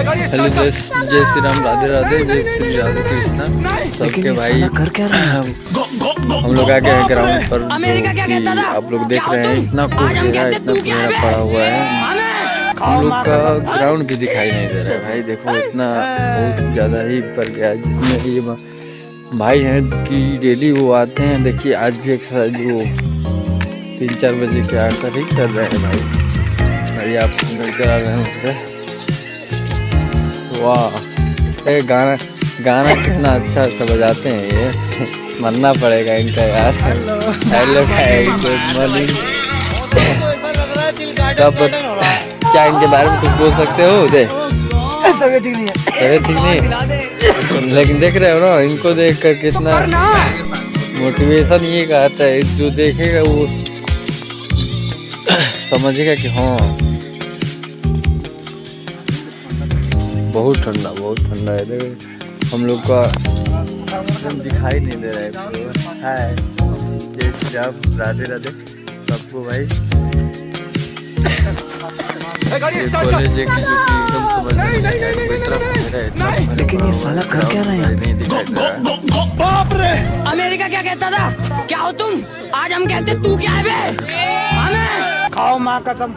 Hello जय श्री राम, राधे राधे, जय श्री राधे कृष्णा सबके भाई। कर क्या रहा है? हम लोग आ गए हैं ग्राउंड पर, जो कि आप लोग देख रहे हैं। इतना कोहरा, इतना कोहरा पड़ा हुआ है, हम लोग का ग्राउंड भी दिखाई नहीं दे रहा है भाई। देखो इतना बहुत ज़्यादा ही पड़ गया है, जिसमें ये भाई हैं कि डेली वो आते हैं। देखिए आज भी एक्सरसाइज वो 3-4 बजे के आकर ही कर रहे हैं भाई। आप नजर आ रहे हैं। वाह, ये गाना कितना अच्छा बजाते हैं ये। मानना पड़ेगा इनका यार। Hello good morning. तब क्या इनके बारे में कुछ बोल सकते हो? तबीयत ठीक नहीं है। ठीक नहीं, लेकिन देख रहे हो ना, इनको देख कर कितना मोटिवेशन ये कहता है। जो देखेगा वो समझेगा कि हाँ बहुत ठंडा है। देखो हम लोग का दिखाई नहीं दे रहा है। जय श्री राम, राधे राधे सबको भाई। कॉलेज है कि जो कि एकदम समझ में नहीं आया, कोई तरफ है। लेकिन ये साला कर क्या रहे हैं? नहीं दिखाई दे रहा। बाप रे! अमेरिका क्या कहता था? क्या हो तुम? आज हम कहते तू क्या है बे? खाओ माँ कसम।